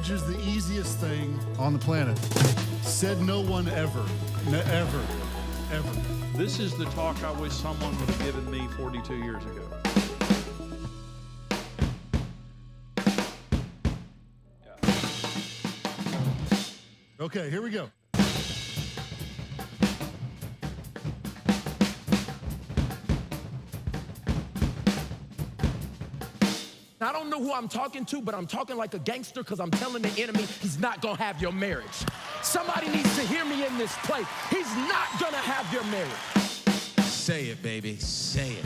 Marriage is the easiest thing on the planet. Said no one ever. Ever. This is the talk I wish someone would have given me 42 years ago. Okay, here we go. I don't know who I'm talking to, but I'm talking like a gangster because I'm telling the enemy he's not going to have your marriage. Somebody needs to hear me in this place. He's not going to have your marriage. Say it, baby. Say it.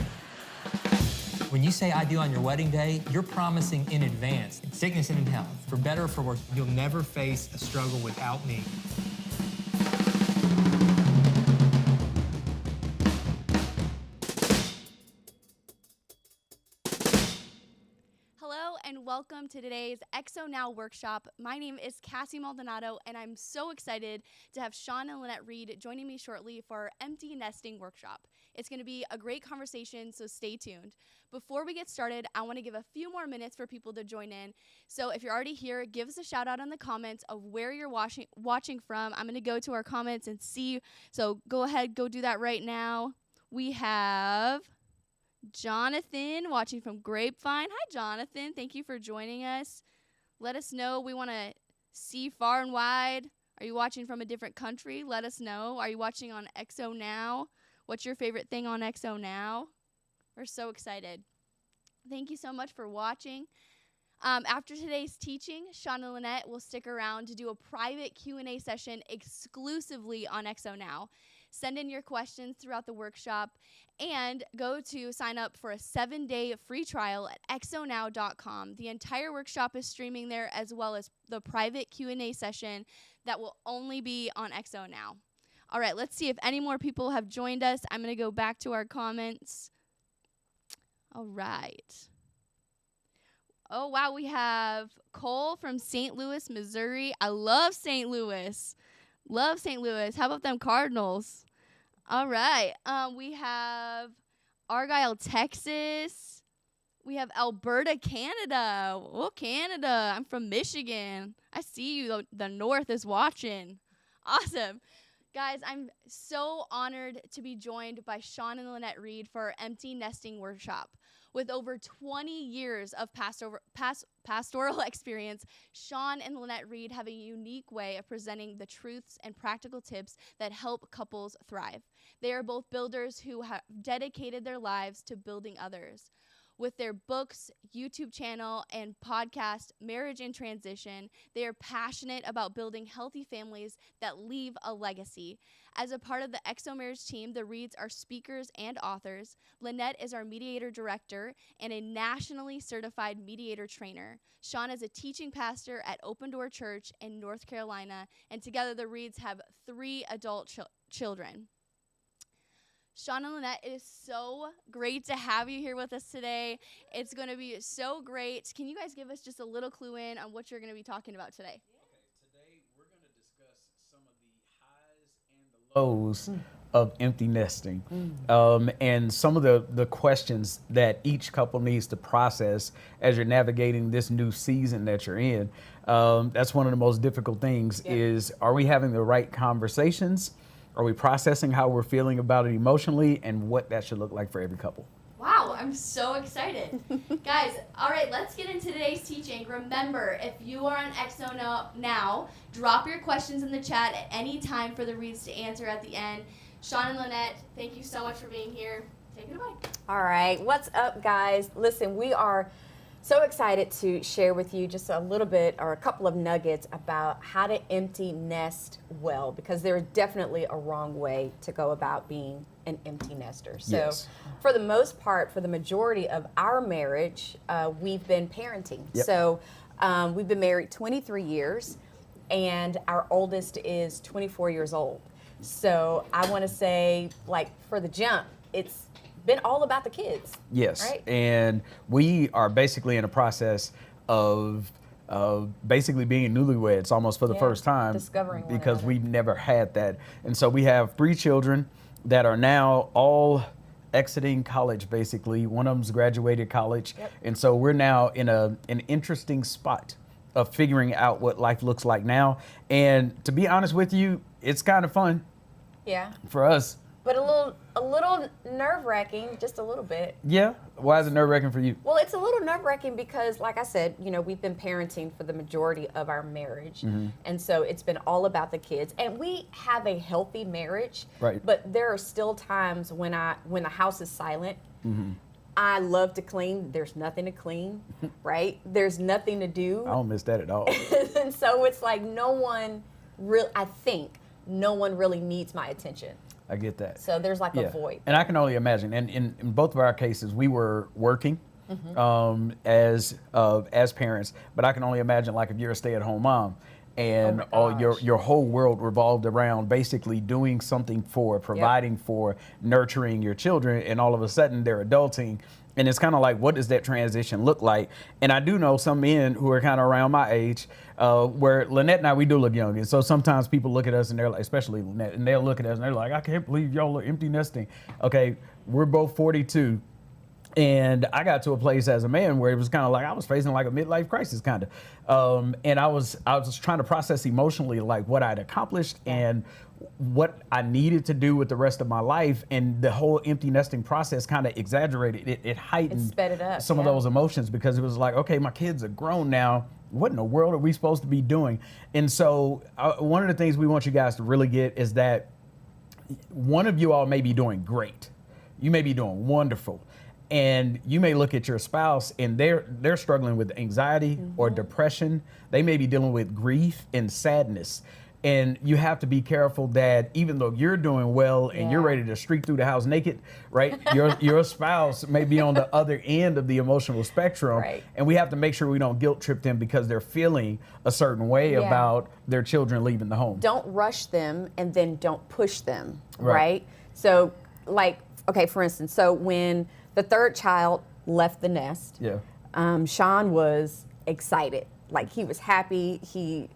When you say I do on your wedding day, you're promising in advance, in sickness and in health, for better or for worse, you'll never face a struggle without me. Hello and welcome to today's XO Now workshop. My name is Cassie Maldonado and I'm so excited to have Sean and Lanette Reed joining me shortly for our empty nesting workshop. It's going to be a great conversation, so stay tuned. Before we get started, I want to give a few more minutes for people to join in. So if you're already here, give us a shout out in the comments of where you're watching from. I'm going to go to our comments and see. So go ahead, go do that right now. We have Jonathan watching from Grapevine. Hi, Jonathan. Thank you for joining us. Let us know. We want to see far and wide. Are you watching from a different country? Let us know. Are you watching on XO Now? What's your favorite thing on XO Now? We're so excited. Thank you so much for watching. After today's teaching, Sean and Lanette will stick around to do a private Q&A session exclusively on XO Now. Send in your questions throughout the workshop and go to sign up for a 7-day free trial at xonow.com. The entire workshop is streaming there as well as the private Q&A session that will only be on XO Now. All right, let's see if any more people have joined us. I'm going to go back to our comments. All right. Oh, wow, we have Cole from St. Louis, Missouri. I love St. Louis. Love St. Louis. How about them Cardinals? All right. We have Argyle, Texas. We have Alberta, Canada. Oh, Canada. I'm from Michigan. I see you. The North is watching. Awesome. Guys, I'm so honored to be joined by Sean and Lanette Reed for our empty nesting workshop. With over 20 years of pastoral experience, Sean and Lanette Reed have a unique way of presenting the truths and practical tips that help couples thrive. They are both builders who have dedicated their lives to building others. With their books, YouTube channel, and podcast, Marriage in Transition, they are passionate about building healthy families that leave a legacy. As a part of the XO Marriage team, the Reeds are speakers and authors. Lanette is our mediator director and a nationally certified mediator trainer. Sean is a teaching pastor at Open Door Church in North Carolina, and together the Reeds have 3 adult children. Sean and Lanette, it is so great to have you here with us today. It's going to be so great. Can you guys give us just a little clue in on what you're going to be talking about today? Okay, today we're going to discuss some of the highs and the lows of empty nesting, and some of the questions that each couple needs to process as you're navigating this new season that you're in. That's one of the most difficult things is, are we having the right conversations? Are we processing how we're feeling about it emotionally and what that should look like for every couple? Wow, I'm so excited. Guys, all right, let's get into today's teaching. Remember, if you are on XO Now, drop your questions in the chat at any time for the Reeds to answer at the end. Sean and Lanette, thank you so much for being here. Take it away. All right, what's up, guys? Listen, we are so excited to share with you just a little bit or a couple of nuggets about how to empty nest well, because there's definitely a wrong way to go about being an empty nester. So for the most part, for the majority of our marriage, we've been parenting. So we've been married 23 years and our oldest is 24 years old. So I want to say, like, for the jump, it's been all about the kids. Yes, right? And we are basically in a process of basically being newlyweds almost for the first time. Discovering one because another. we've never had that. And so we have 3 children that are now all exiting college, basically. One of them's graduated college. And so we're now in an interesting spot of figuring out what life looks like now. And to be honest with you, it's kind of fun Yeah. for us. But a little nerve-wracking, just a little bit. Yeah. Why is it nerve-wracking for you? Well, it's a little nerve-wracking because, like I said, we've been parenting for the majority of our marriage. And so it's been all about the kids. And we have a healthy marriage. Right. But there are still times when the house is silent. I love to clean. There's nothing to clean, right? There's nothing to do. I don't miss that at all. And so it's like I think no one really needs my attention. I get that. So there's like a void. And I can only imagine. And in both of our cases, we were working as parents. But I can only imagine, like, if you're a stay-at-home mom and all your whole world revolved around basically doing something for, providing for, nurturing your children, and all of a sudden they're adulting. And it's kind of like, what does that transition look like? And I do know some men who are kind of around my age, where Lanette and I, we do look young. And so sometimes people look at us and they're like, especially Lanette, and they'll look at us and they're like, I can't believe y'all are empty nesting. Okay, we're both 42. And I got to a place as a man where it was kind of like I was facing like a midlife crisis kind of. And I was trying to process emotionally like what I'd accomplished and what I needed to do with the rest of my life, and the whole empty nesting process kind of exaggerated it. It heightened sped it up, some of those emotions, because it was like, okay, my kids are grown now. What in the world are we supposed to be doing? And so one of the things we want you guys to really get is that one of you all may be doing great. You may be doing wonderful. And you may look at your spouse and they're struggling with anxiety or depression. They may be dealing with grief and sadness. And you have to be careful that even though you're doing well and you're ready to streak through the house naked, right? Your spouse may be on the other end of the emotional spectrum. Right. And we have to make sure we don't guilt trip them because they're feeling a certain way about their children leaving the home. Don't rush them and then don't push them, right? So, like, okay, for instance, so when the third child left the nest, Sean was excited. Like, he was happy. He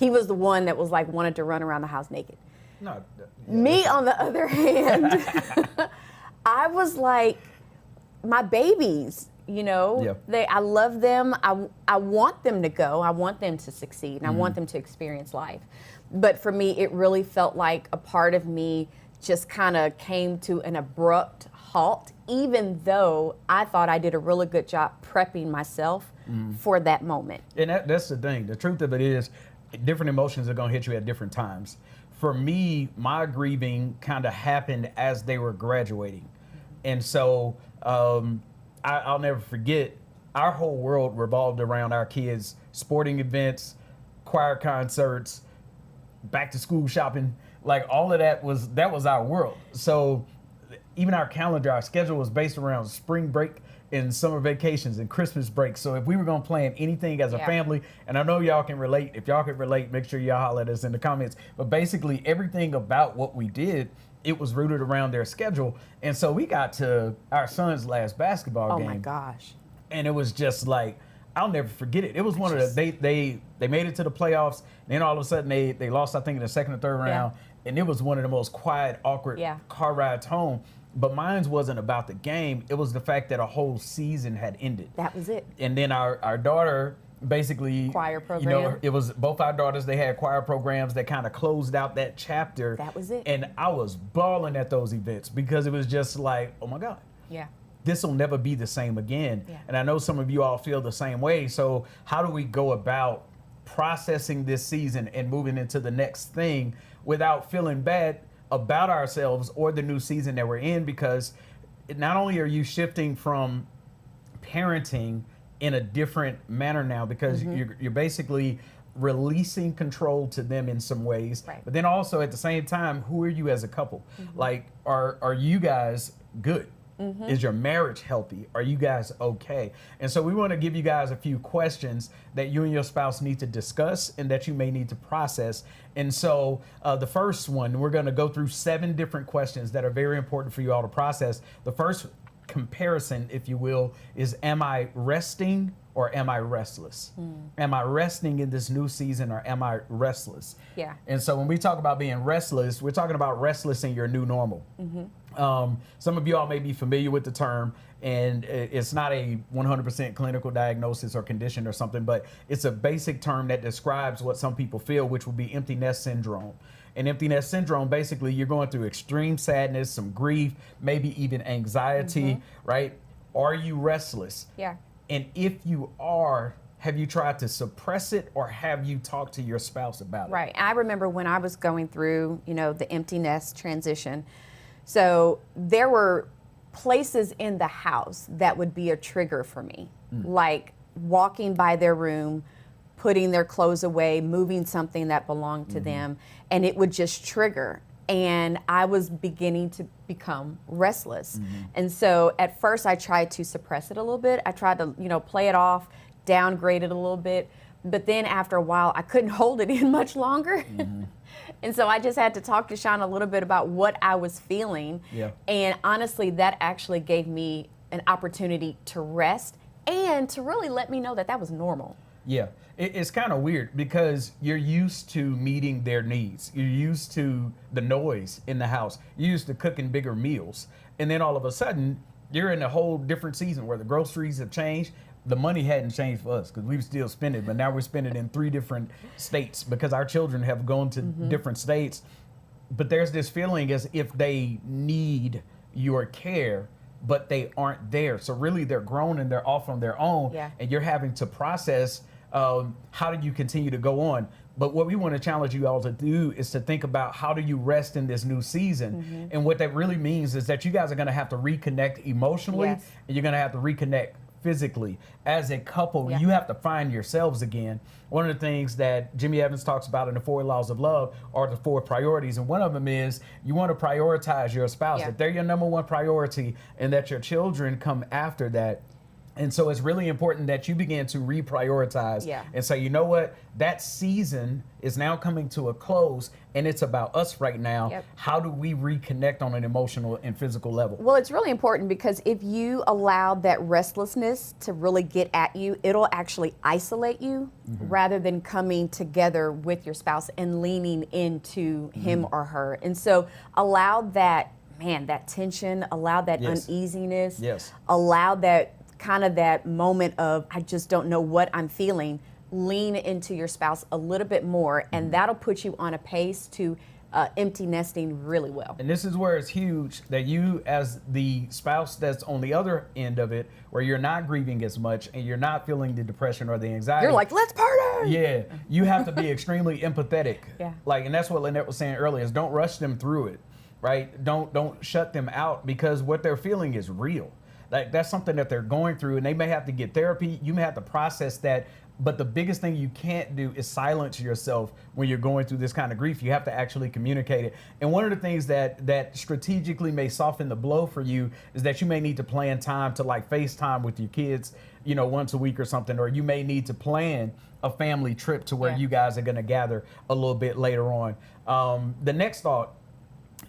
was the one that was like wanted to run around the house naked. Me, on the other hand, I was like, my babies, I love them. I want them to go. I want them to succeed, and I want them to experience life. But for me, it really felt like a part of me just kind of came to an abrupt halt, even though I thought I did a really good job prepping myself for that moment. And that's the thing. The truth of it is, different emotions are going to hit you at different times. For me, my grieving kind of happened as they were graduating. And so I'll never forget, our whole world revolved around our kids' sporting events, choir concerts, back to school shopping. Like, all of that was our world. So even our calendar, our schedule was based around spring break and summer vacations and Christmas breaks. So if we were going to plan anything as a family, and I know y'all can relate, if y'all can relate, make sure y'all holler at us in the comments. But basically everything about what we did, it was rooted around their schedule. And so we got to our son's last basketball game. Oh my gosh. And it was just like, I'll never forget it. It was one of the, they made it to the playoffs. And then all of a sudden they lost, I think, in the second or third round. And it was one of the most quiet, awkward car rides home. But mine wasn't about the game. It was the fact that a whole season had ended. That was it. And then our daughter basically, choir program. It was both our daughters. They had choir programs that kind of closed out that chapter. That was it. And I was bawling at those events because it was just like, oh my God. Yeah. This will never be the same again. Yeah. And I know some of you all feel the same way. So how do we go about processing this season and moving into the next thing without feeling bad about ourselves or the new season that we're in? Because not only are you shifting from parenting in a different manner now, because you're basically releasing control to them in some ways, but then also at the same time, who are you as a couple? Like, are you guys good? Is your marriage healthy? Are you guys okay? And so we want to give you guys a few questions that you and your spouse need to discuss and that you may need to process. And so the first one, we're going to go through 7 different questions that are very important for you all to process. The first comparison, if you will, is, am I resting or am I restless? Am I resting in this new season or am I restless? Yeah. And so when we talk about being restless, we're talking about restless in your new normal. Some of you all may be familiar with the term, and it's not a 100% clinical diagnosis or condition or something, but it's a basic term that describes what some people feel, which would be empty nest syndrome. And empty nest syndrome, basically, you're going through extreme sadness, some grief, maybe even anxiety, right? Are you restless? Yeah. And if you are, have you tried to suppress it, or have you talked to your spouse about it? Right. I remember when I was going through, the empty nest transition. So there were places in the house that would be a trigger for me, like walking by their room, putting their clothes away, moving something that belonged to them, and it would just trigger. And I was beginning to become restless. And so at first I tried to suppress it a little bit. I tried to, play it off, downgrade it a little bit. But then after a while, I couldn't hold it in much longer. And so I just had to talk to Sean a little bit about what I was feeling. Yeah. And honestly, that actually gave me an opportunity to rest and to really let me know that that was normal. Yeah, it's kind of weird because you're used to meeting their needs. You're used to the noise in the house. You're used to cooking bigger meals. And then all of a sudden, you're in a whole different season where the groceries have changed. The money hadn't changed for us because we still spend it, but now we're spending it in 3 different states because our children have gone to different states. But there's this feeling as if they need your care, but they aren't there. So really they're grown and they're off on their own, and you're having to process how do you continue to go on. But what we want to challenge you all to do is to think about how do you rest in this new season. And what that really means is that you guys are going to have to reconnect emotionally, and you're going to have to reconnect physically. As a couple, you have to find yourselves again. One of the things that Jimmy Evans talks about in the 4 laws of love are the 4 priorities. And one of them is you want to prioritize your spouse, that they're your number 1 priority, and that your children come after that. And so it's really important that you begin to reprioritize and say, you know what, that season is now coming to a close and it's about us right now. How do we reconnect on an emotional and physical level? Well, it's really important because if you allow that restlessness to really get at you, it'll actually isolate you rather than coming together with your spouse and leaning into him or her. And so allow that, that tension, allow that uneasiness, allow that kind of that moment of, I just don't know what I'm feeling, lean into your spouse a little bit more, and that'll put you on a pace to empty nesting really well. And this is where it's huge that you, as the spouse that's on the other end of it, where you're not grieving as much and you're not feeling the depression or the anxiety. You're like, let's party! Yeah, you have to be extremely empathetic. And that's what Lanette was saying earlier, is don't rush them through it, right? Don't shut them out, because what they're feeling is real. Like, that's something that they're going through, and they may have to get therapy. You may have to process that. But the biggest thing you can't do is silence yourself when you're going through this kind of grief. You have to actually communicate it. And one of the things that strategically may soften the blow for you is that you may need to plan time to FaceTime with your kids, once a week or something, or you may need to plan a family trip to where you guys are going to gather a little bit later on. The next thought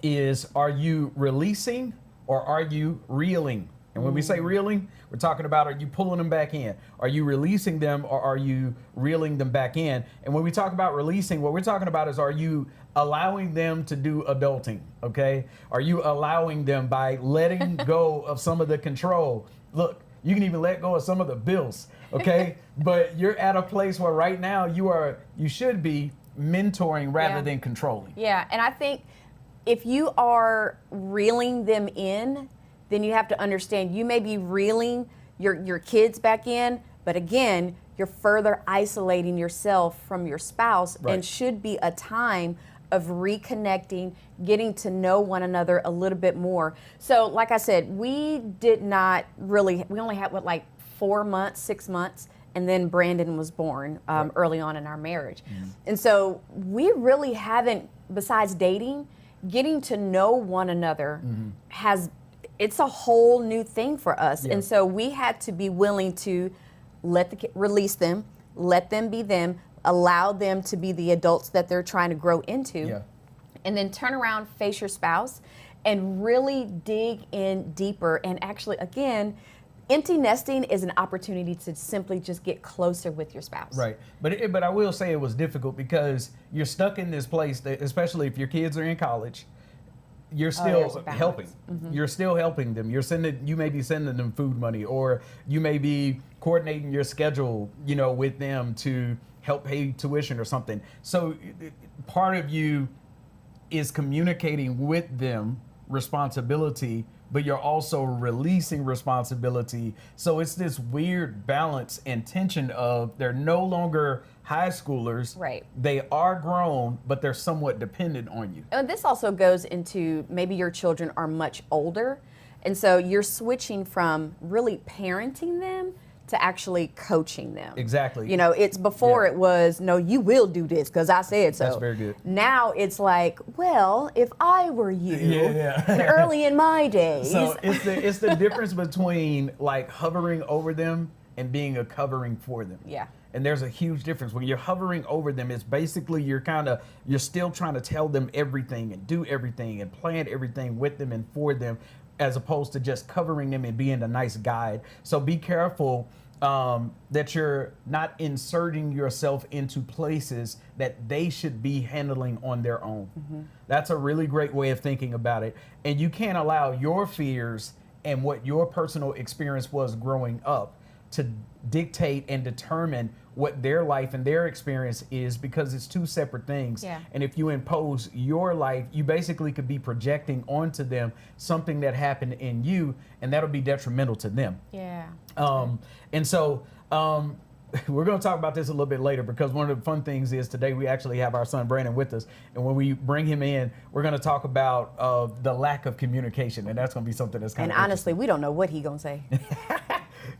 is, are you releasing or are you reeling? And when we say reeling, we're talking about, are you pulling them back in? Are you releasing them, or are you reeling them back in? And when we talk about releasing, what we're talking about is, are you allowing them to do adulting, okay? Are you allowing them by letting go of some of the control? Look, you can even let go of some of the bills, okay? But you're at a place where right now you should be mentoring rather than controlling. Yeah, and I think if you are reeling them in, then you have to understand you may be reeling your kids back in, but again, you're further isolating yourself from your spouse, and should be a time of reconnecting, getting to know one another a little bit more. So like I said, we only had 4 months, 6 months, and then Brandon was born early on in our marriage. And so we really haven't, besides dating, getting to know one another it's a whole new thing for us. And so we had to be willing to release them, let them be them, allow them to be the adults that they're trying to grow into, and then turn around, face your spouse, and really dig in deeper. And actually, again, empty nesting is an opportunity to simply just get closer with your spouse. Right. But I will say it was difficult because you're stuck in this place, that, especially if your kids are in college, you're there's still a balance. helping. You're still helping them. You may be sending them food money, or you may be coordinating your schedule, with them to help pay tuition or something. So part of you is communicating with them responsibility, but you're also releasing responsibility. So it's this weird balance and tension of they're no longer high schoolers. Right. They are grown, but they're somewhat dependent on you. And this also goes into maybe your children are much older, and so you're switching from really parenting them to actually coaching them. Exactly. It's before Yeah. it was, no, you will do this because I said so. That's very good. Now it's like, well, if I were you, Yeah. early in my days. So it's the difference between like hovering over them and being a covering for them. Yeah. And there's a huge difference. When you're hovering over them, it's basically you're still trying to tell them everything and do everything and plan everything with them and for them, as opposed to just covering them and being a nice guide. So be careful that you're not inserting yourself into places that they should be handling on their own. That's a really great way of thinking about it. And you can't allow your fears and what your personal experience was growing up to dictate and determine what their life and their experience is, because it's two separate things. Yeah. And if you impose your life, you basically could be projecting onto them something that happened in you, and that'll be detrimental to them. Yeah. And so we're going to talk about this a little bit later, because one of the fun things is today we actually have our son Brandon with us. And when we bring him in, we're going to talk about the lack of communication. And that's going to be something that's kind And of honestly, we don't know what he gonna say.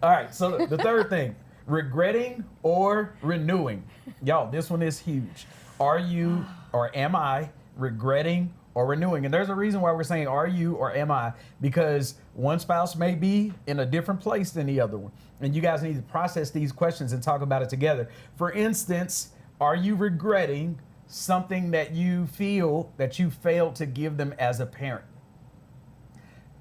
All right, so the third thing, regretting or renewing. Y'all, this one is huge. Are you or am I regretting or renewing? And there's a reason why we're saying are you or am I, because one spouse may be in a different place than the other one. And you guys need to process these questions and talk about it together. For instance, are you regretting something that you feel that you failed to give them as a parent?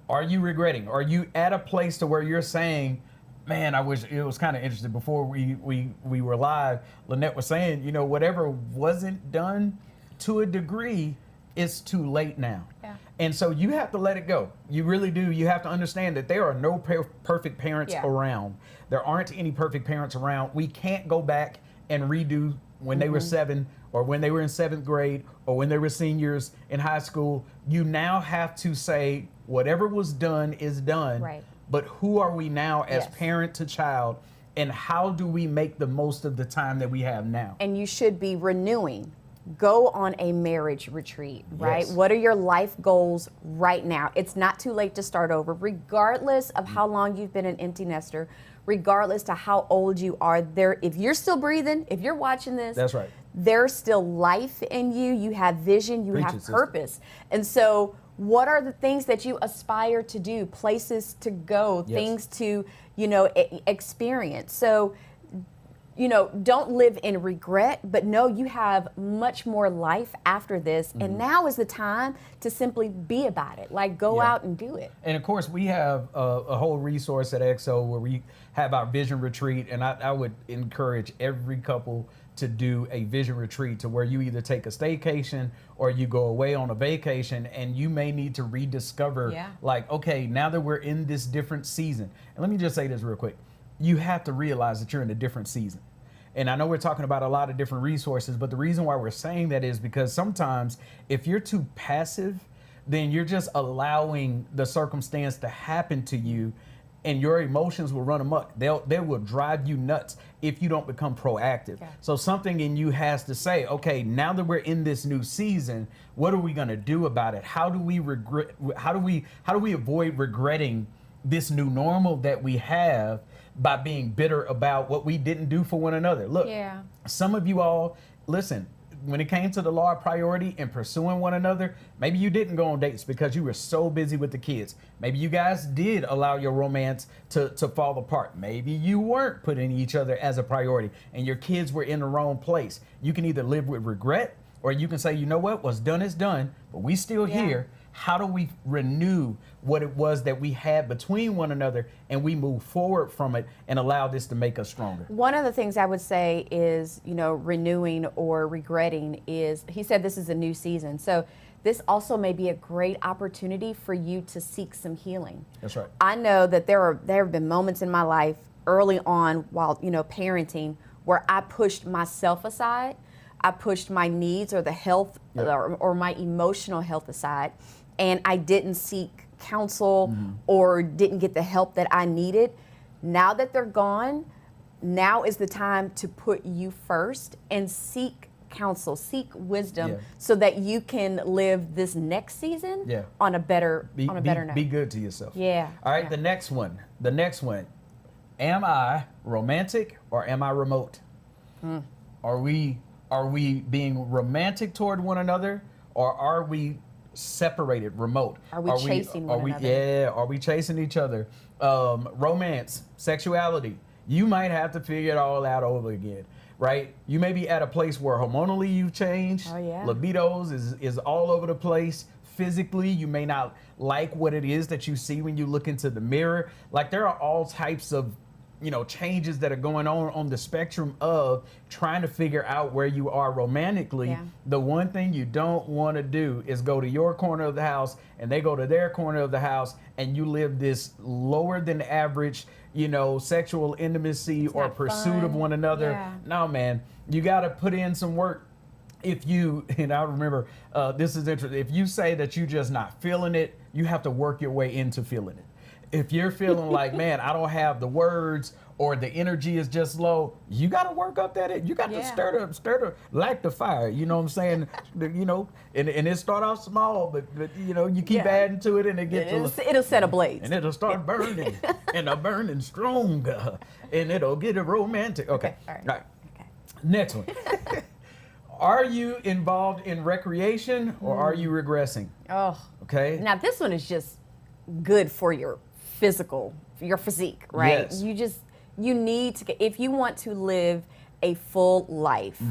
Are you regretting? Are you at a place to where you're saying, man, I wish it was kind of interesting before we were live. Lanette was saying, whatever wasn't done to a degree, it's too late now. Yeah. And so you have to let it go. You really do. You have to understand that there are no perfect parents around. There aren't any perfect parents around. We can't go back and redo when they were 7 or when they were in 7th grade or when they were seniors in high school. You now have to say whatever was done is done. Right. But who are we now as Yes. parent to child, and how do we make the most of the time that we have now? And you should be renewing. Go on a marriage retreat, right? Yes. What are your life goals right now? It's not too late to start over, regardless of how long you've been an empty nester, regardless to how old you are. If you're still breathing, if you're watching this, That's right. there's still life in you. You have vision, you Preach have it, sister. purpose. And so what are the things that you aspire to do, places to go, Yes. things to, experience? So, don't live in regret, but know you have much more life after this. And now is the time to simply be about it. Like, go Yeah. out and do it. And of course, we have a whole resource at EXO where we have our vision retreat. And I would encourage every couple to do a vision retreat, to where you either take a staycation or you go away on a vacation, and you may need to rediscover, like, okay, now that we're in this different season. And let me just say this real quick. You have to realize that you're in a different season. And I know we're talking about a lot of different resources, but the reason why we're saying that is because sometimes if you're too passive, then you're just allowing the circumstance to happen to you, and your emotions will run amok. They will drive you nuts if you don't become proactive. So something in you has to say, okay, now that we're in this new season, what are we going to do about it? How do we avoid regretting this new normal that we have by being bitter about what we didn't do for one another? Look, some of you all, listen, when it came to the law of priority and pursuing one another, maybe you didn't go on dates because you were so busy with the kids. Maybe you guys did allow your romance to fall apart. Maybe you weren't putting each other as a priority and your kids were in the wrong place. You can either live with regret, or you can say, you know what, what's done is done, but we still here. how do we renew what it was that we had between one another, and we move forward from it and allow this to make us stronger? One of the things I would say is, renewing or regretting is, he said this is a new season. So this also may be a great opportunity for you to seek some healing. That's right. I know that there have been moments in my life early on while, parenting, where I pushed myself aside. I pushed my needs or the health or my emotional health aside, and I didn't seek counsel or didn't get the help that I needed. Now that they're gone, now is the time to put you first and seek counsel, seek wisdom, so that you can live this next season on a better note. Be good to yourself. Yeah. All right, the next one. Am I romantic or am I remote? Are we being romantic toward one another, or are we separated, remote? Are we chasing one another? Yeah, are we chasing each other? Romance, sexuality, you might have to figure it all out over again, right? You may be at a place where hormonally you've changed. Oh, yeah. Libidos is all over the place. Physically, you may not like what it is that you see when you look into the mirror. Like, there are all types of changes that are going on the spectrum of trying to figure out where you are romantically. Yeah. The one thing you don't want to do is go to your corner of the house and they go to their corner of the house, and you live this lower than average, sexual intimacy or pursuit of one another. Yeah. No, man, you got to put in some work. If you, and I remember, this is interesting, if you say that you're just not feeling it, you have to work your way into feeling it. If you're feeling like, man, I don't have the words, or the energy is just low, you got to work up that. You got to stir like the fire. You know what I'm saying? And it start off small, but you keep adding to it, and it'll set ablaze. And it'll start burning, and a burning stronger, and it'll get romantic. Okay. All right. Okay. Next one. Are you involved in recreation, or are you regressing? Oh. Okay. Now this one is just good for your physique, right? Yes. You need to, if you want to live a full life,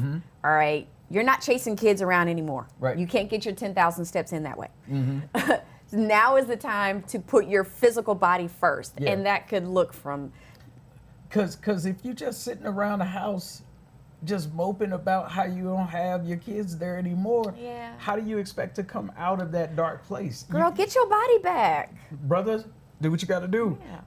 all right, you're not chasing kids around anymore. Right. You can't get your 10,000 steps in that way. Now is the time to put your physical body first. Yeah. And that could look from... Because if you're just sitting around the house just moping about how you don't have your kids there anymore, how do you expect to come out of that dark place? Girl, get your body back. Brothers, do what you got to do. Yeah.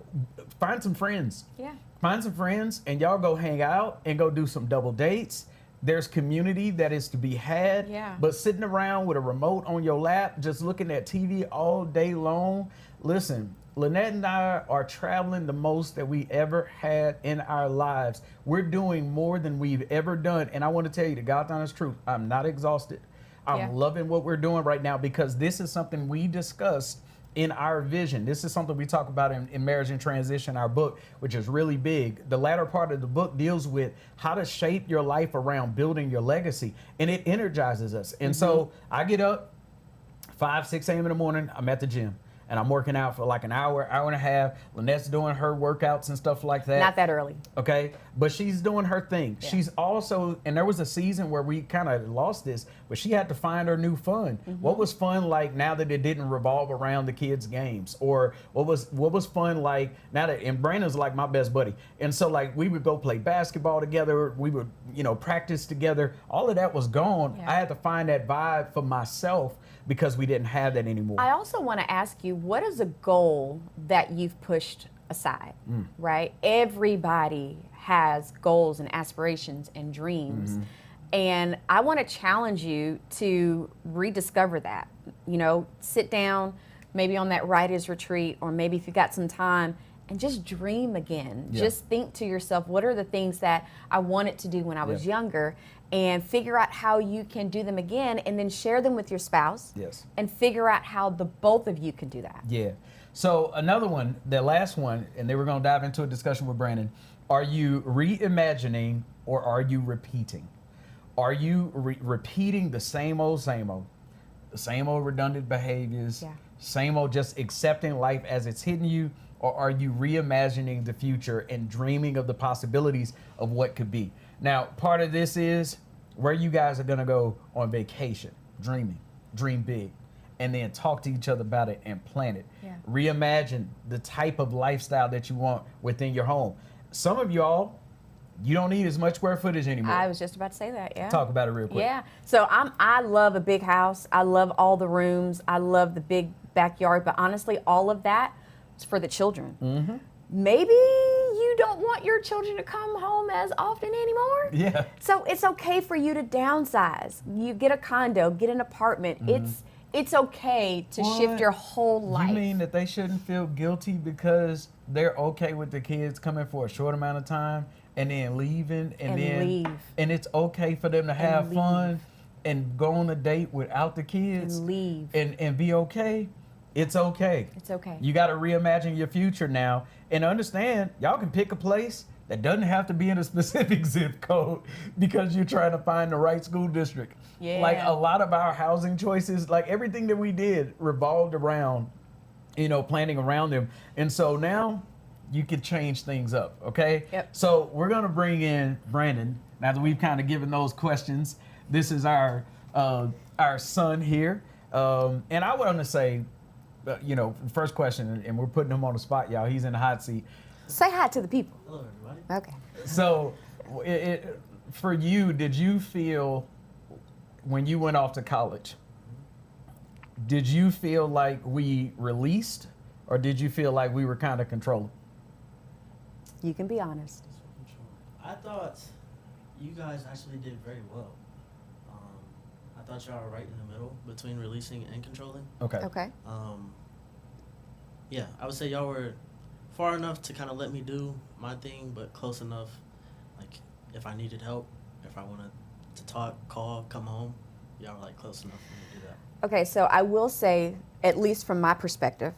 Find some friends. Yeah. Find some friends, and y'all go hang out and go do some double dates. There's community that is to be had. Yeah. But sitting around with a remote on your lap, just looking at TV all day long, listen, Lanette and I are traveling the most that we ever had in our lives. We're doing more than we've ever done. And I want to tell you the God's honest truth, I'm not exhausted. I'm loving what we're doing right now, because this is something we discussed in our vision. This is something we talk about in Marriage in Transition, our book, which is really big. The latter part of the book deals with how to shape your life around building your legacy, and it energizes us. And so I get up 5, 6 a.m. in the morning, I'm at the gym, and I'm working out for like an hour, hour and a half. Lanette's doing her workouts and stuff like that. Not that early. Okay, but she's doing her thing. Yeah. She's also, and there was a season where we kind of lost this, but she had to find her new fun. What was fun like now that it didn't revolve around the kids' games? Or what was fun like now that, and Brandon's like my best buddy. And so like we would go play basketball together, we would, practice together. All of that was gone. Yeah. I had to find that vibe for myself, because we didn't have that anymore. I also want to ask you, what is a goal that you've pushed aside, right? Everybody has goals and aspirations and dreams. And I want to challenge you to rediscover that. Sit down, maybe on that writer's retreat, or maybe if you got some time, and just dream again. Yeah. Just think to yourself, what are the things that I wanted to do when I was younger? And figure out how you can do them again, and then share them with your spouse. Yes. And figure out how the both of you can do that. Yeah. So another one, the last one, and then we're going to dive into a discussion with Brandon. Are you reimagining, or are you repeating? Are you repeating the same old redundant behaviors, same old just accepting life as it's hitting you? Or are you reimagining the future and dreaming of the possibilities of what could be? Now, part of this is where you guys are going to go on vacation, dream big. and then talk to each other about it and plan it. Yeah. Reimagine the type of lifestyle that you want within your home. Some of y'all, you don't need as much square footage anymore. I was just about to say that, yeah. Talk about it real quick. Yeah. So I love a big house. I love all the rooms. I love the big backyard. But honestly, all of that is for the children. Mm-hmm. Maybe you don't want your children to come home as often anymore. Yeah. So it's okay for you to downsize. You get a condo, get an apartment. It's okay to shift your whole life. You mean that they shouldn't feel guilty because they're okay with the kids coming for a short amount of time and then leaving and then leave. And it's okay for them to have leave. fun and go on a date without the kids And leave. and be okay? It's okay. It's okay. You got to reimagine your future now and understand y'all can pick a place that doesn't have to be in a specific zip code because you're trying to find the right school district. Yeah. Like a lot of our housing choices, like everything that we did revolved around, planning around them. And so now you can change things up, okay? Yep. So we're going to bring in Brandon. Now that we've kind of given those questions, this is our son here. And I want to say, first question, and we're putting him on the spot, y'all. He's in the hot seat. Say hi to the people. Hello, everybody. Okay. So, for you, did you feel when you went off to college? Did you feel like we released, or did you feel like we were kind of controlling? You can be honest. I thought you guys actually did very well. I thought y'all were right in the middle between releasing and controlling. Okay. Okay. Yeah, I would say y'all were far enough to kind of let me do my thing, but close enough, like if I needed help, if I wanted to talk, call, come home, y'all were like close enough for me to do that. Okay, so I will say, at least from my perspective,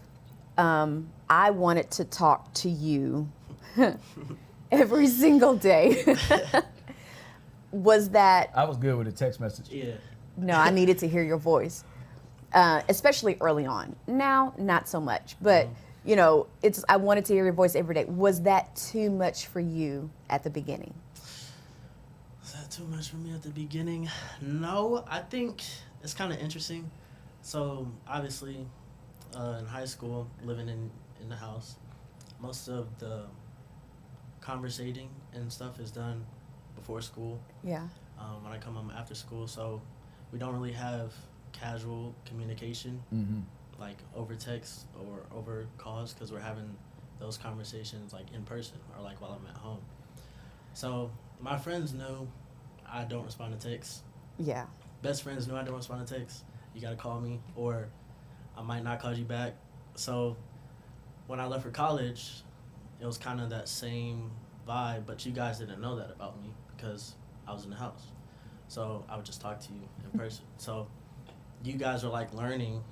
I wanted to talk to you every single day. Was that? I was good with a text message. Yeah. No, I needed to hear your voice, especially early on. Now, not so much, but I wanted to hear your voice every day. Was that too much for you at the beginning? Was that too much for me at the beginning? No, I think it's kind of interesting. So obviously, in high school, living in the house, most of the conversating and stuff is done before school. Yeah. When I come home after school, so we don't really have casual communication, like over text or over calls, because we're having those conversations like in person or like while I'm at home. So my friends know I don't respond to texts. Yeah. Best friends know I don't respond to texts. You gotta call me, or I might not call you back. So when I left for college, it was kind of that same vibe, but you guys didn't know that about me because I was in the house. So I would just talk to you in person. So you guys are like learning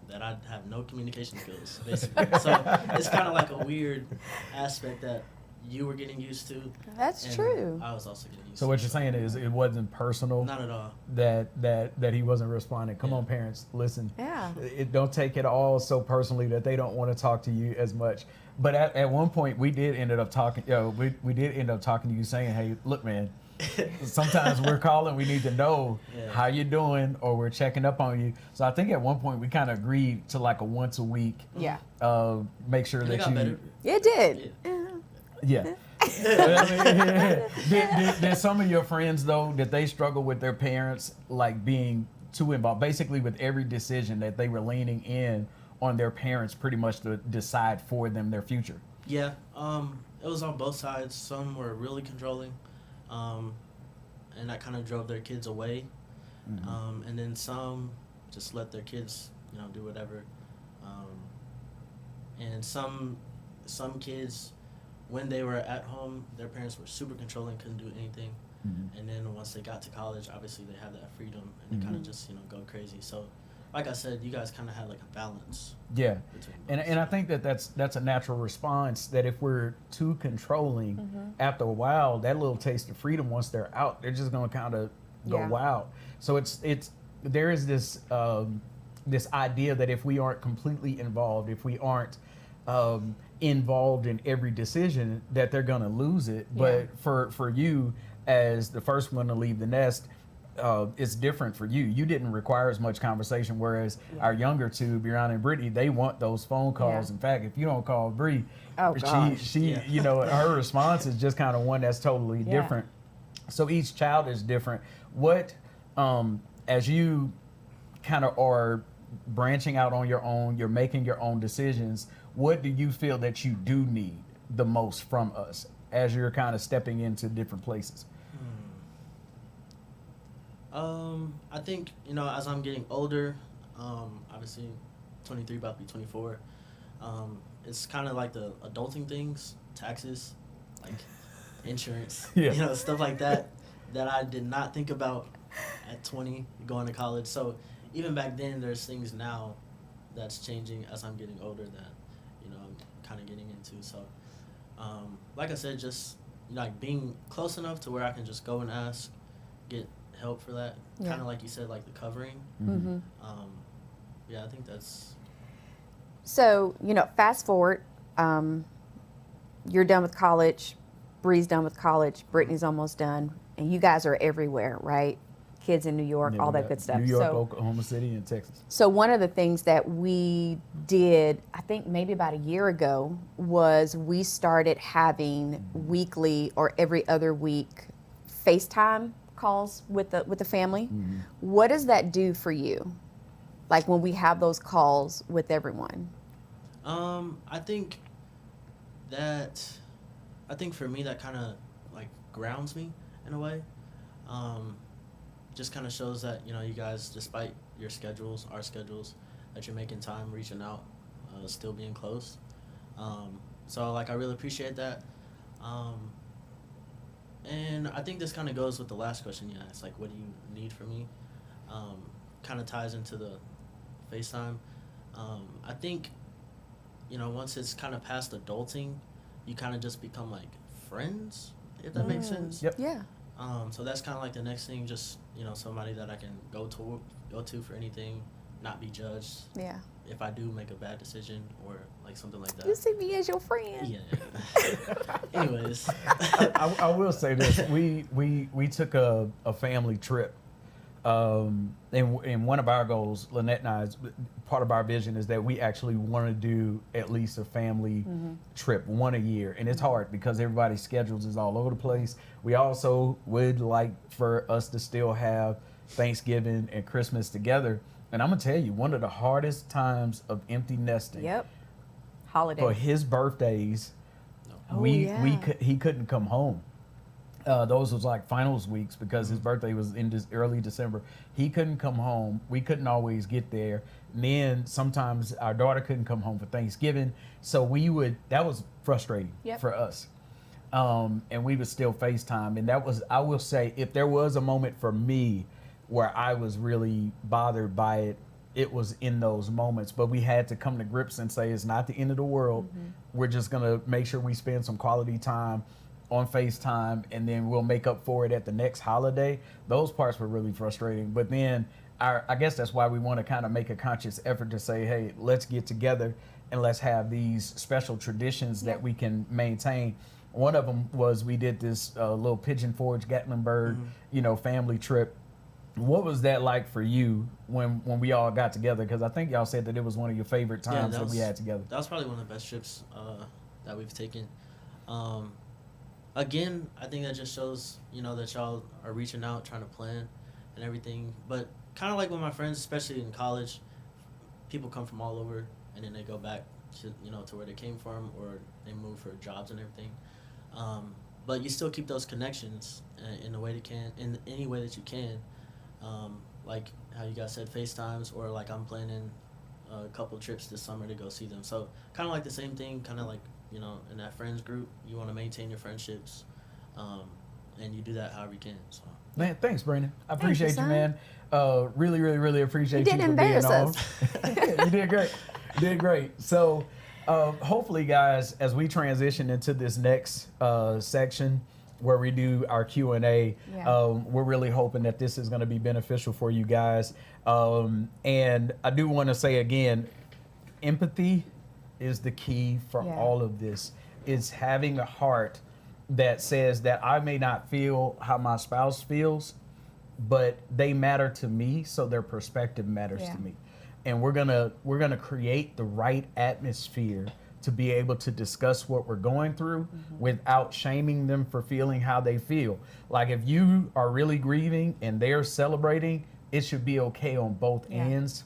that I have no communication skills, basically. So it's kind of like a weird aspect that you were getting used to. That's and true. I was also getting used to. So what you're saying is it wasn't personal? Not at all. That he wasn't responding. Come on, parents, listen. Yeah. Don't take it all so personally that they don't want to talk to you as much. But at one point, we did end up talking. We did end up talking to you, saying, "Hey, look, man. Sometimes we're calling. We need to know how you're doing, or we're checking up on you." So I think at one point we kind of agreed to like a once a week. Yeah. Make sure And that it got you. better. It did. Yeah. Did some of your friends though that they struggle with their parents like being too involved, basically with every decision that they were leaning in on their parents pretty much to decide for them their future? Yeah, it was on both sides. Some were really controlling, and that kind of drove their kids away. And then some just let their kids, do whatever. And some kids, when they were at home, their parents were super controlling, couldn't do anything. And then once they got to college, obviously they have that freedom, and they kind of just go crazy. So, like I said, you guys kind of had like a balance. Yeah, between both. and I think that's a natural response. That if we're too controlling, after a while, that little taste of freedom, once they're out, they're just gonna kind of go wild. So there is this this idea that if we aren't completely involved, if we aren't involved in every decision, that they're gonna lose it. Yeah. But for you, as the first one to leave the nest, it's different for you. You didn't require as much conversation, whereas our younger two, Brianna and Brittany, they want those phone calls. Yeah. In fact, if you don't call Bree, gosh. she you know, her response is just kind of one that's totally different. So each child is different. What, as you kind of are branching out on your own, you're making your own decisions, what do you feel that you do need the most from us as you're kind of stepping into different places? I think, you know, as I'm getting older, obviously 23, about to be 24, it's kind of like the adulting things, taxes, like insurance, you know, stuff like that I did not think about at 20 going to college. So even back then, there's things now that's changing as I'm getting older that, you know, I'm kind of getting into. So, like I said, just, you know, like being close enough to where I can just go and ask, get help for that. Kind of like you said, like the covering. Yeah, I think that's. So, you know, fast forward, you're done with college, Bree's done with college, Brittany's almost done, and you guys are everywhere, right? Kids in New York, all that good stuff. New York, Oklahoma City, and Texas. So one of the things that we did, I think maybe about a year ago, was we started having weekly or every other week FaceTime calls with the family. What does that do for you? Like when we have those calls with everyone? I think for me that kind of like grounds me in a way. Just kind of shows that, you know, you guys, despite your schedules, our schedules, that you're making time, reaching out, still being close. So like I really appreciate that. And I think this kind of goes with the last question you asked, like what do you need from me? Kind of ties into the FaceTime. I think, you know, once it's kind of past adulting, you kind of just become like friends, if that makes sense. Yep. Yeah. So that's kind of like the next thing, just, you know, somebody that I can go to for anything, not be judged. Yeah. If I do make a bad decision or like something like that. You see me as your friend. Yeah. Anyways. I will say this. We took a family trip. And one of our goals, Lanette and I, part of our vision is that we actually want to do at least a family trip, one a year. And it's hard because everybody's schedules is all over the place. We also would like for us to still have Thanksgiving and Christmas together. And I'm going to tell you, one of the hardest times of empty nesting Holiday. for his birthdays, he couldn't come home. Those was like finals weeks because his birthday was in early December. He couldn't come home. We couldn't always get there. And then sometimes our daughter couldn't come home for Thanksgiving. So that was frustrating for us. And we would still FaceTime. And that was, I will say, if there was a moment for me where I was really bothered by it, it was in those moments. But we had to come to grips and say, it's not the end of the world. We're just going to make sure we spend some quality time on FaceTime, and then we'll make up for it at the next holiday. Those parts were really frustrating. But then I guess that's why we want to kind of make a conscious effort to say, hey, let's get together and let's have these special traditions that we can maintain. One of them was we did this little Pigeon Forge Gatlinburg, you know, family trip. What was that like for you when we all got together? Because I think y'all said that it was one of your favorite times that we had together. That was probably one of the best trips that we've taken. Again, I think that just shows, you know, that y'all are reaching out, trying to plan and everything. But kind of like with my friends, especially in college, people come from all over and then they go back to, you know, to where they came from, or they move for jobs and everything. But you still keep those connections in the way that can, in any way that you can. Like how you guys said, FaceTimes, or like I'm planning a couple trips this summer to go see them. So kind of like the same thing, kind of like, you know, in that friends group, you want to maintain your friendships, and you do that however you can. So. Man, thanks, Brandon. I appreciate you, man. Really, really, really appreciate You you didn't for being embarrass on. You did great. You did great. So hopefully, guys, as we transition into this next section where we do our Q&A, we're really hoping that this is going to be beneficial for you guys. And I do want to say again, empathy is the key for all of this. It's having a heart that says that I may not feel how my spouse feels, but they matter to me, so their perspective matters to me. And we're gonna create the right atmosphere to be able to discuss what we're going through without shaming them for feeling how they feel. Like if you are really grieving and they're celebrating, it should be okay on both ends,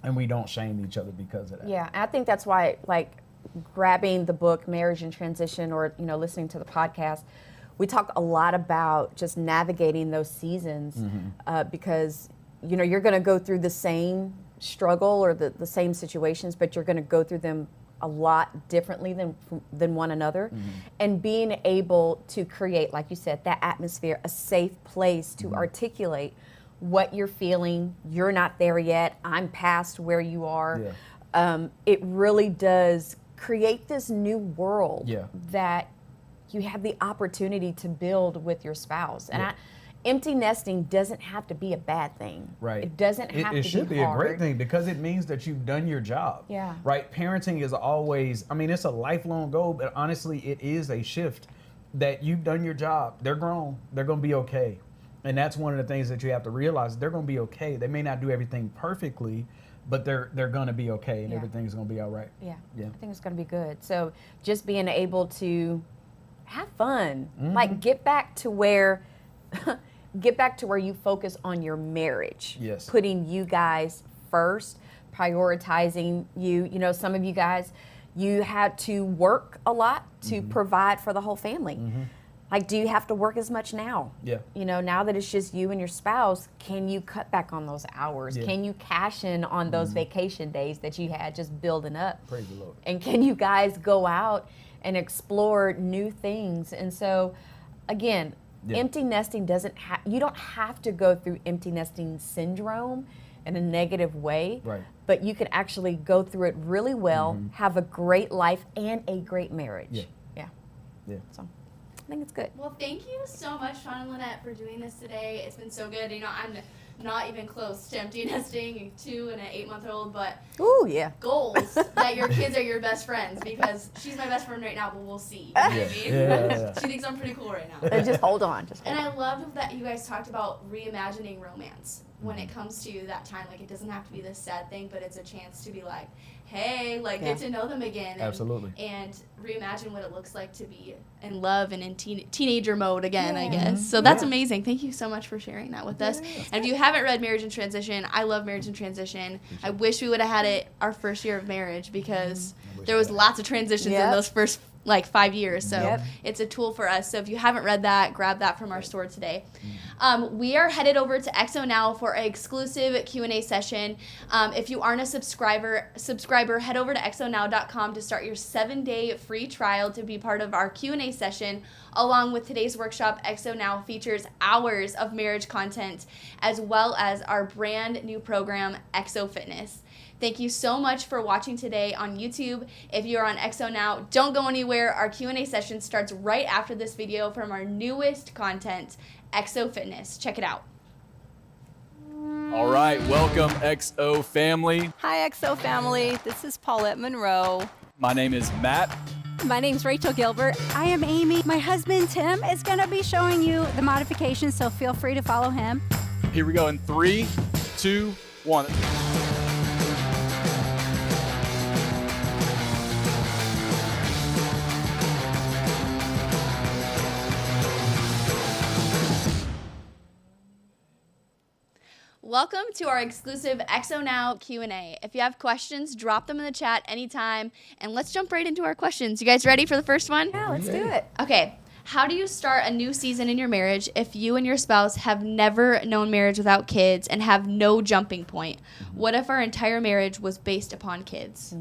and we don't shame each other because of that. Yeah, I think that's why, like, grabbing the book Marriage in Transition, or listening to the podcast, we talk a lot about just navigating those seasons, because you're going to go through the same struggle or the same situations, but you're going to go through them a lot differently than one another. And being able to create, like you said, that atmosphere, a safe place to articulate what you're feeling. You're not there yet. I'm past where you are. It really does create this new world that you have the opportunity to build with your spouse. And empty nesting doesn't have to be a bad thing. Right. It doesn't have to be hard. It should be a great thing because it means that you've done your job. Yeah. Right. Parenting is always, I mean, it's a lifelong goal, but honestly, it is a shift that you've done your job. They're grown. They're going to be okay. And that's one of the things that you have to realize. They're going to be okay. They may not do everything perfectly, but they're going to be okay, and everything's going to be all right. Yeah. I think it's going to be good. So just being able to have fun, like get back to where you focus on your marriage. Yes. Putting you guys first, prioritizing you. Some of you guys, you had to work a lot to provide for the whole family. Like, do you have to work as much now? Yeah. Now that it's just you and your spouse, can you cut back on those hours? Yeah. Can you cash in on those vacation days that you had just building up? Praise the Lord. And can you guys go out and explore new things? And so, again, empty nesting you don't have to go through empty nesting syndrome in a negative way. Right. But you can actually go through it really well, have a great life and a great marriage. Yeah. So I think it's good. Well, thank you so much, Sean and Lanette, for doing this today. It's been so good. I'm not even close to empty nesting, 2 and an 8-month-old, but Ooh, yeah. goals that your kids are your best friends, because she's my best friend right now, but we'll see. You know what I mean? Yeah. She thinks I'm pretty cool right now. Just hold on. And I love that you guys talked about reimagining romance when it comes to that time. Like, it doesn't have to be this sad thing, but it's a chance to be like, hey, get to know them again. Absolutely. And reimagine what it looks like to be in love and in teenager mode again, I guess. So that's amazing. Thank you so much for sharing that with us. And if you haven't read Marriage in Transition, I love Marriage in Transition. I wish we would have had it our first year of marriage, because there was lots of transitions in those first 5 years. So it's a tool for us. So if you haven't read that, grab that from our store today. We are headed over to XO now for an exclusive Q&A session. If you aren't a subscriber, head over to xonow.com to start your 7-day free trial to be part of our Q&A session. Along with today's workshop, XO Now features hours of marriage content, as well as our brand new program, XO Fitness. Thank you so much for watching today on YouTube. If you're on XO Now, don't go anywhere. Our Q&A session starts right after this video from our newest content, XO Fitness. Check it out. All right, welcome XO family. Hi XO family, this is Paulette Monroe. My name is Matt. My name's Rachel Gilbert. I am Amy. My husband Tim is going to be showing you the modifications, so feel free to follow him. Here we go in 3, 2, 1. Welcome to our exclusive XO Now Q&A. If you have questions, drop them in the chat anytime, and let's jump right into our questions. You guys ready for the first one? Yeah, let's do it. Okay. How do you start a new season in your marriage if you and your spouse have never known marriage without kids and have no jumping point? What if our entire marriage was based upon kids?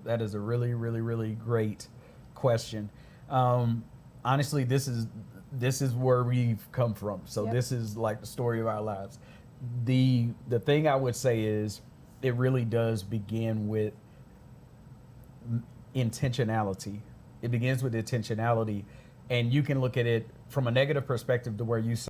That is a really, really, really great question. Honestly, this is where we've come from. So this is like the story of our lives. The thing I would say is it really does begin with intentionality. It begins with intentionality, and you can look at it from a negative perspective to where you